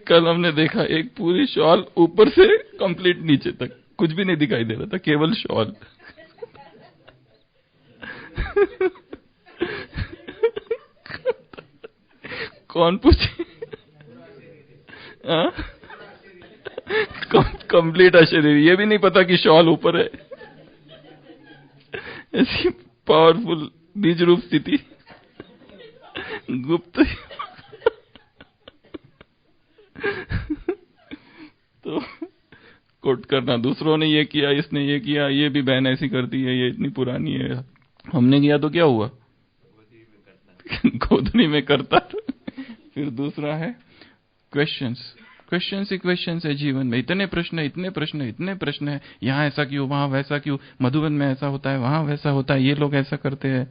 S1: कल हमने देखा एक पूरी शॉल ऊपर से कंप्लीट नीचे तक, कुछ भी नहीं दिखाई दे रहा था, केवल शॉल। कौन पूछे, कंप्लीट शरीर, ये भी नहीं पता कि शॉल ऊपर है। ऐसी पावरफुल बीज रूप स्थिति, गुप्त। तो कोट करना, दूसरों ने ये किया, इसने ये किया, ये भी बहन ऐसी करती है, ये इतनी पुरानी है, हमने किया तो क्या हुआ, गोदनी में करता। फिर दूसरा है क्वेश्चंस, क्वेश्चंस ही क्वेश्चंस है जीवन में, इतने प्रश्न, इतने प्रश्न, इतने प्रश्न है, यहाँ ऐसा क्यों, वहां वैसा क्यों, मधुबन में ऐसा होता है, वहां वैसा होता है, ये लोग ऐसा करते हैं,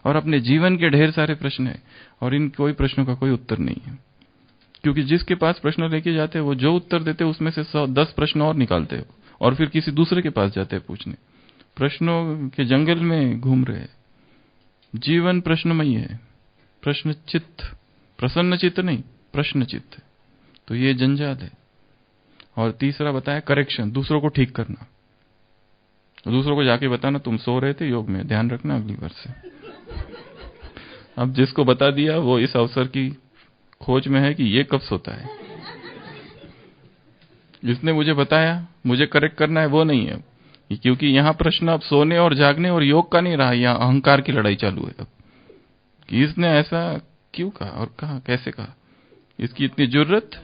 S1: और अपने जीवन के ढेर सारे प्रश्न है, और इन कोई प्रश्नों का कोई उत्तर नहीं है। क्योंकि जिसके पास प्रश्न लेके जाते हैं, वो जो उत्तर देते हैं उसमें से 10 प्रश्न और निकालते हो, और फिर किसी दूसरे के पास जाते हैं पूछने। प्रश्नों के जंगल में घूम रहे। जीवन प्रश्नमयी है, प्रश्न चित्त, प्रसन्न चित्त नहीं, प्रश्न चित्त। तो ये जंजाल है। और तीसरा बताया करेक्शन, दूसरों को ठीक करना, दूसरों को जाके बताना तुम सो रहे थे योग में, ध्यान रखना अगली बार से। अब जिसको बता दिया वो इस अवसर की खोज में है कि ये कब सोता है। जिसने मुझे बताया मुझे करेक्ट करना है वो नहीं है, क्योंकि यहाँ प्रश्न अब सोने और जागने और योग का नहीं रहा, यहाँ अहंकार की लड़ाई चालू है अब, कि इसने ऐसा क्यों कहा और कहा, कैसे कहा, इसकी इतनी जरूरत।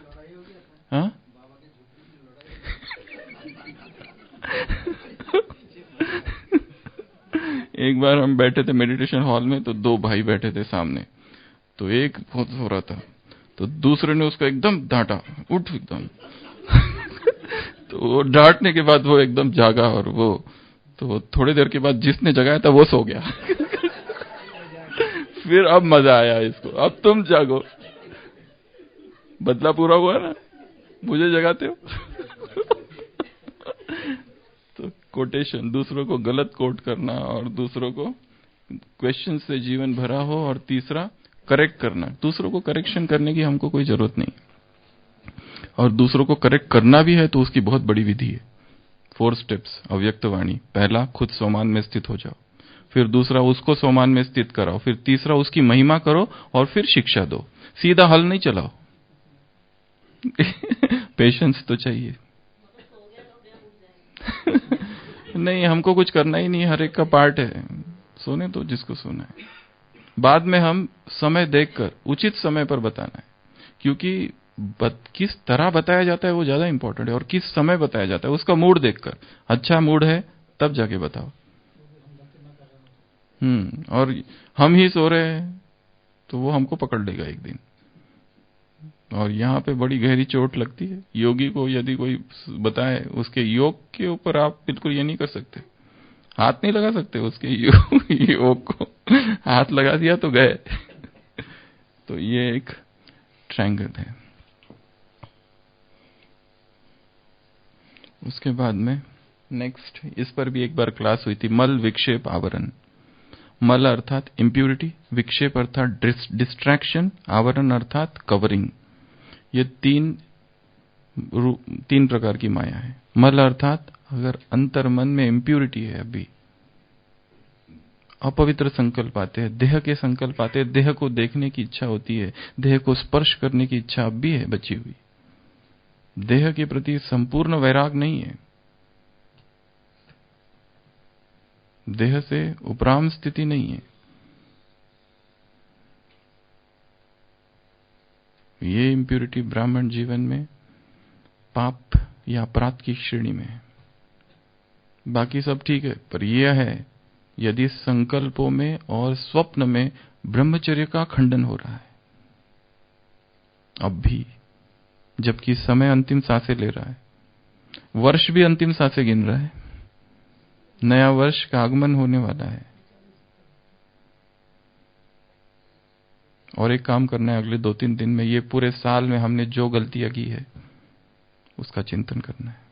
S1: हाँ एक बार हम बैठे थे मेडिटेशन हॉल में, तो 2 भाई बैठे थे सामने, तो एक बहुत सो रहा था, तो दूसरे ने उसको एकदम डांटा, उठ एकदम। तो वो डांटने के बाद वो एकदम जागा, और वो तो थोड़ी देर के बाद जिसने जगाया था वो सो गया। फिर अब मजा आया इसको, अब तुम जागो, बदला पूरा हुआ ना, मुझे जगाते हो। तो कोटेशन, दूसरों को गलत कोट करना, और दूसरों को क्वेश्चन से जीवन भरा हो, और तीसरा करेक्ट करना, दूसरों को करेक्शन करने की हमको कोई जरूरत नहीं, और दूसरों को करेक्ट करना भी है तो उसकी बहुत बड़ी विधि है। 4 स्टेप्स अव्यक्त वाणी। पहला, खुद स्वमान में स्थित हो जाओ, फिर दूसरा, उसको स्वमान में स्थित कराओ, फिर तीसरा, उसकी महिमा करो, और फिर शिक्षा दो। सीधा हल नहीं चलाओ। पेशेंस तो चाहिए। नहीं, हमको कुछ करना ही नहीं, हर एक का पार्ट है, सोने तो जिसको सोना है। बाद में हम समय देखकर उचित समय पर बताना है, क्योंकि किस तरह बताया जाता है वो ज्यादा इंपॉर्टेंट है, और किस समय बताया जाता है उसका मूड देखकर। अच्छा मूड है तब जाके बताओ। और हम ही सो रहे हैं तो वो हमको पकड़ लेगा एक दिन, और यहाँ पे बड़ी गहरी चोट लगती है। योगी को यदि कोई बताए उसके योग के ऊपर, आप बिल्कुल ये नहीं कर सकते, हाथ नहीं लगा सकते उसके योग को। हाथ लगा दिया तो गए। तो ये एक ट्रायंगल है। उसके बाद में नेक्स्ट, इस पर भी एक बार क्लास हुई थी, मल विक्षेप आवरण। मल अर्थात इम्प्यूरिटी, विक्षेप अर्थात डिस्ट्रैक्शन, आवरण अर्थात कवरिंग। ये तीन प्रकार की माया है। मल अर्थात अगर अंतर मन में इम्प्यूरिटी है, अभी अपवित्र संकल्प आते हैं, देह के संकल्प आते हैं, देह को देखने की इच्छा होती है, देह को स्पर्श करने की इच्छा अब भी है बची हुई, देह के प्रति संपूर्ण वैराग नहीं है, देह से उपराम स्थिति नहीं है, ये इम्प्यूरिटी ब्राह्मण जीवन में पाप या अपराध की श्रेणी में है। बाकी सब ठीक है, पर यह है यदि संकल्पों में और स्वप्न में ब्रह्मचर्य का खंडन हो रहा है, अब भी, जबकि समय अंतिम सांसें ले रहा है, वर्ष भी अंतिम सांसें गिन रहा है, नया वर्ष का आगमन होने वाला है, और एक काम करना है, अगले 2-3 दिन में, ये पूरे साल में हमने जो गलतियां की है उसका चिंतन करना है।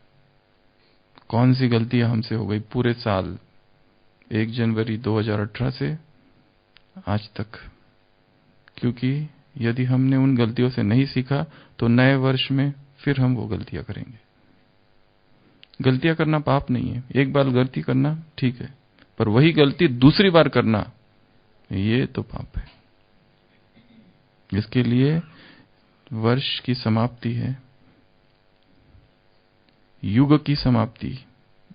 S1: कौन सी गलतियां हमसे हो गई पूरे साल, 1 जनवरी 2018 से आज तक, क्योंकि यदि हमने उन गलतियों से नहीं सीखा तो नए वर्ष में फिर हम वो गलतियां करेंगे। गलतियां करना पाप नहीं है, एक बार गलती करना ठीक है, पर वही गलती दूसरी बार करना, ये तो पाप है। इसके लिए वर्ष की समाप्ति है, युग की समाप्ति,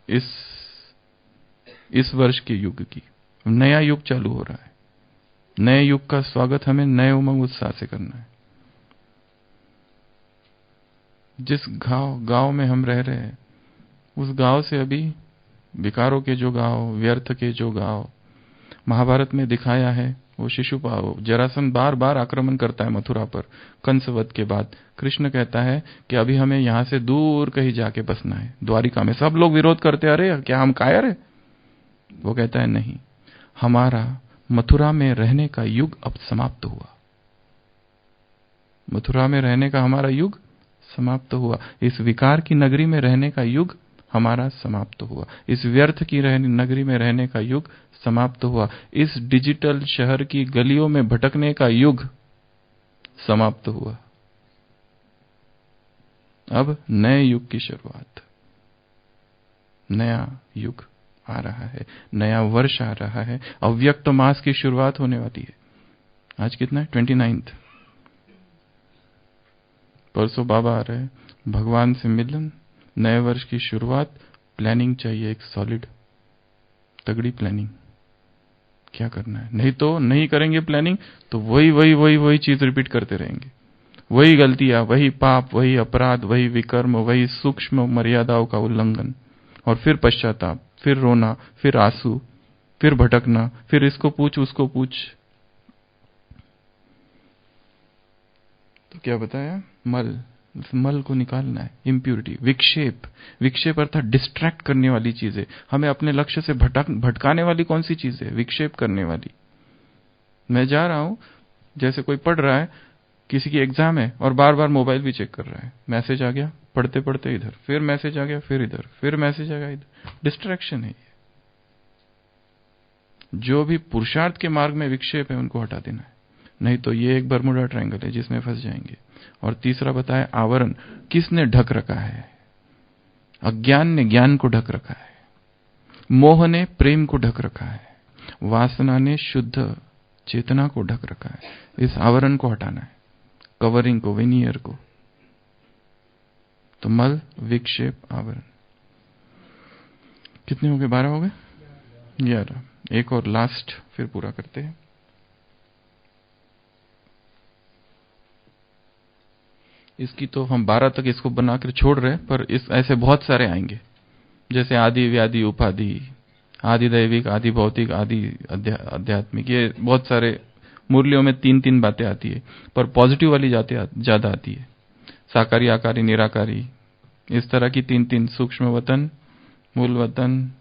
S1: इस वर्ष के युग की, नया युग चालू हो रहा है। नए युग का स्वागत हमें नए उमंग उत्साह से करना है। जिस गांव में हम रह रहे हैं, उस गांव से अभी विकारों के जो गांव, व्यर्थ के जो गांव महाभारत में दिखाया है, वो शिशुपाल, जरासंध बार बार आक्रमण करता है मथुरा पर कंसवध के बाद। कृष्ण कहता है कि अभी हमें यहां से दूर कहीं जाके बसना है, द्वारिका में। सब लोग विरोध करते, अरे क्या हम कायर है? वो कहता है नहीं, हमारा मथुरा में रहने का युग अब समाप्त हुआ। मथुरा में रहने का हमारा युग समाप्त हुआ, इस विकार की नगरी में रहने का युग हमारा समाप्त हुआ, इस व्यर्थ की नगरी में रहने का युग समाप्त हुआ, इस डिजिटल शहर की गलियों में भटकने का युग समाप्त हुआ। अब नए युग की शुरुआत, नया युग आ रहा है, नया वर्ष आ रहा है, अव्यक्त मास की शुरुआत होने वाली है। आज कितना है? 29। परसों बाबा आ रहे हैं, भगवान से मिलन, नए वर्ष की शुरुआत। प्लानिंग चाहिए, एक सॉलिड तगड़ी प्लानिंग। क्या करना है? नहीं तो नहीं करेंगे प्लानिंग तो वही चीज रिपीट करते रहेंगे, वही गलतियां, वही पाप, वही अपराध, वही विकर्म, वही सूक्ष्म मर्यादाओं का उल्लंघन, और फिर पश्चाताप, फिर रोना, फिर आंसू, फिर भटकना, फिर इसको पूछ उसको पूछ। तो क्या बताया? मल को निकालना है, इम्प्यूरिटी, विक्षेप अर्थात डिस्ट्रैक्ट करने वाली चीजें, हमें अपने लक्ष्य से भटकाने वाली कौन सी चीज है? विक्षेप करने वाली। मैं जा रहा हूं, जैसे कोई पढ़ रहा है, किसी की एग्जाम है और बार बार मोबाइल भी चेक कर रहा है, मैसेज आ गया, पढ़ते पढ़ते इधर, फिर मैसेज आ गया, फिर इधर, फिर मैसेज आ गया, इधर, डिस्ट्रैक्शन है ये। जो भी पुरुषार्थ के मार्ग में विक्षेप है उनको हटा देना है। नहीं तो ये एक बरमुडा ट्रायंगल है जिसमें फंस जाएंगे। और तीसरा बताया आवरण, किसने ढक रखा है? अज्ञान ने ज्ञान को ढक रखा है, मोह ने प्रेम को ढक रखा है, वासना ने शुद्ध चेतना को ढक रखा है। इस आवरण को हटाना है, कवरिंग को, वेनियर को। तो मल, विक्षेप, आवरण। कितने हो गए? 12 हो गए? 11। एक और लास्ट फिर पूरा करते हैं। इसकी तो हम 12 तक इसको बनाकर छोड़ रहे हैं, पर इस ऐसे बहुत सारे आएंगे, जैसे आदि, व्याधि, उपाधि, आदि दैविक, आदि भौतिक, आदि आध्यात्मिक, ये बहुत सारे मुरलियों में 3-3 बातें आती है, पर पॉजिटिव वाली ज्यादा आती है। साकारी, आकारी, निराकारी, इस तरह की 3-3, सूक्ष्म वतन, मूल वतन,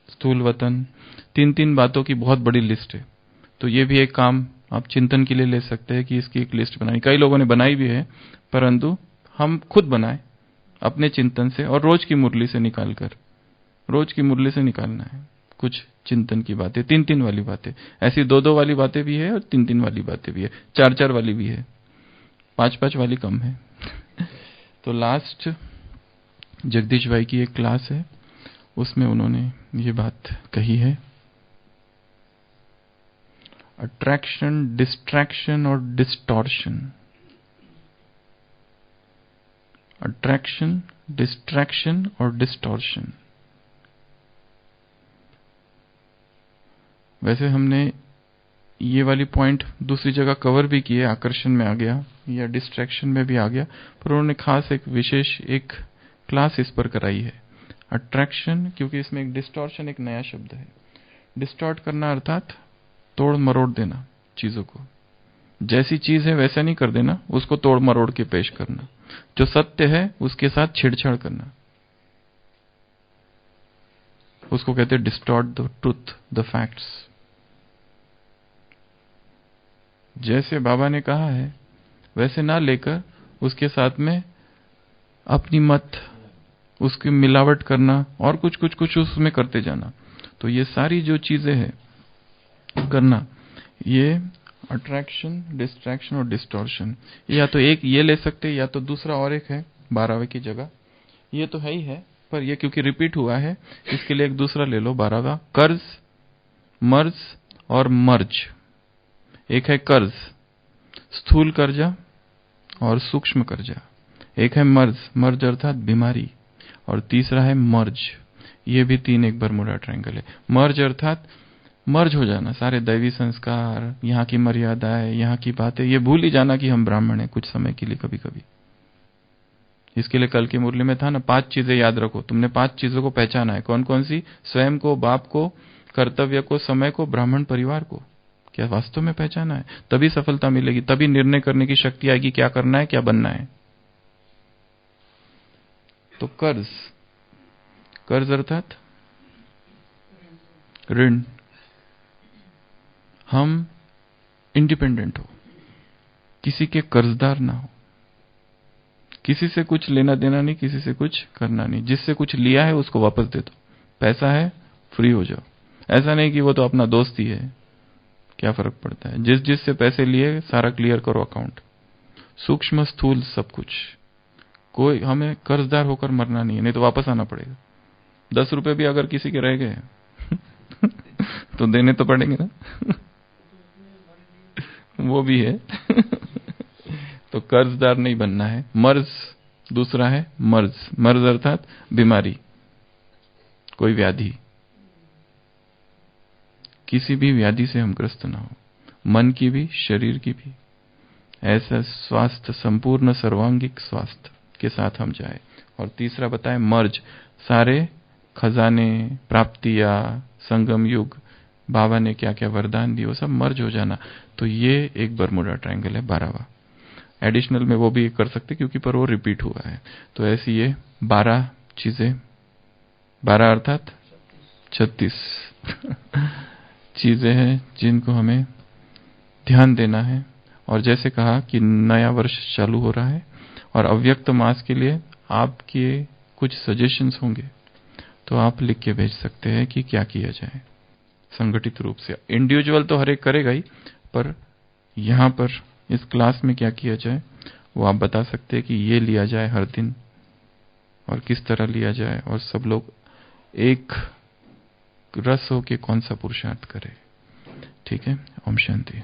S1: स्थूल वतन, 3-3 बातों की बहुत बड़ी लिस्ट है। तो ये भी एक काम आप चिंतन के लिए ले सकते हैं कि इसकी एक लिस्ट बनाई। कई लोगों ने बनाई भी है, परंतु हम खुद बनाए अपने चिंतन से, और रोज की मुरली से निकालकर, रोज की मुरली से निकालना है कुछ चिंतन की बातें, 3-3 वाली बातें। ऐसी 2-2 वाली बातें भी है और 3-3 वाली बातें भी है, 4-4 वाली भी है, 5-5 वाली कम है। तो लास्ट जगदीश भाई की एक क्लास है, उसमें उन्होंने ये बात कही है, अट्रैक्शन, डिस्ट्रैक्शन और डिस्टॉर्शन। अट्रैक्शन, डिस्ट्रैक्शन और डिस्टॉर्शन। वैसे हमने ये वाली पॉइंट दूसरी जगह कवर भी किए, आकर्षण में आ गया या डिस्ट्रैक्शन में भी आ गया, पर उन्होंने खास एक विशेष एक क्लास इस पर कराई है। अट्रैक्शन, क्योंकि इसमें एक डिस्टॉर्शन एक नया शब्द है। डिस्टॉर्ट करना अर्थात तोड़ मरोड़ देना चीजों को, जैसी चीज है वैसा नहीं कर देना, उसको तोड़ मरोड़ के पेश करना, जो सत्य है उसके साथ छेड़छाड़ करना, उसको कहते हैं distort the truth, the facts. जैसे बाबा ने कहा है वैसे ना लेकर उसके साथ में अपनी मत, उसकी मिलावट करना और कुछ कुछ कुछ उसमें करते जाना। तो ये सारी जो चीजें हैं करना, ये अट्रैक्शन, डिस्ट्रैक्शन और डिस्टॉर्शन, या तो एक ये ले सकते हैं या तो दूसरा और एक है 12वें की जगह। ये तो है ही है, पर ये क्योंकि रिपीट हुआ है इसके लिए एक दूसरा ले लो 12वां, कर्ज, मर्ज और मर्ज। एक है कर्ज, स्थूल कर्जा और सूक्ष्म कर्जा। एक है मर्ज, मर्ज अर्थात बीमारी, और तीसरा है मर्ज। ये भी 3 एक बरमुडा ट्रायंगल है। मर्ज अर्थात मर्ज हो जाना, सारे दैवी संस्कार, यहाँ की मर्यादाएं, यहाँ की बातें, ये भूल ही जाना कि हम ब्राह्मण हैं कुछ समय के लिए कभी कभी। इसके लिए कल की मुरली में था ना, 5 चीजें याद रखो। तुमने 5 चीजों को पहचाना है, कौन कौन सी? स्वयं को, बाप को, कर्तव्य को, समय को, ब्राह्मण परिवार को। क्या वास्तव में पहचाना है? तभी सफलता मिलेगी, तभी निर्णय करने की शक्ति आएगी, क्या करना है, क्या बनना है। तो कर्ज, कर्ज अर्थात ऋण। हम इंडिपेंडेंट हो, किसी के कर्जदार ना हो, किसी से कुछ लेना देना नहीं, किसी से कुछ करना नहीं। जिससे कुछ लिया है उसको वापस दे दो, पैसा है फ्री हो जाओ। ऐसा नहीं कि वो तो अपना दोस्त ही है, क्या फर्क पड़ता है, जिससे पैसे लिए सारा क्लियर करो अकाउंट। सूक्ष्म स्थूल सब कुछ, कोई हमें कर्जदार होकर मरना नहीं है, नहीं तो वापस आना पड़ेगा। 10 रुपए भी अगर किसी के रह गए तो देने तो पड़ेंगे ना वो भी है तो कर्जदार नहीं बनना है। मर्ज दूसरा है, मर्ज, मर्ज अर्थात बीमारी, कोई व्याधि, किसी भी व्याधि से हम ग्रस्त ना हो, मन की भी शरीर की भी। ऐसा स्वास्थ्य, संपूर्ण सर्वांगिक स्वास्थ्य के साथ हम जाए। और तीसरा बताए मर्ज, सारे खजाने, प्राप्तियां, संगम युग, बाबा ने क्या क्या वरदान दिए वो सब मर्ज हो जाना। तो ये एक बरमुडा ट्रायंगल है 12वां। एडिशनल में वो भी कर सकते क्योंकि पर वो रिपीट हुआ है। तो ऐसी ये 12 चीजें, 12 अर्थात 36 चीजें हैं जिनको हमें ध्यान देना है। और जैसे कहा कि नया वर्ष चालू हो रहा है और अव्यक्त मास के लिए आपके कुछ सजेशंस होंगे तो आप लिख के भेज सकते हैं कि क्या किया जाए संगठित रूप से। इंडिविजुअल तो हर एक करेगा ही, पर यहाँ पर इस क्लास में क्या किया जाए वो आप बता सकते हैं कि ये लिया जाए हर दिन और किस तरह लिया जाए, और सब लोग एक रस हो के कौन सा पुरुषार्थ करे। ठीक है, ओम शांति।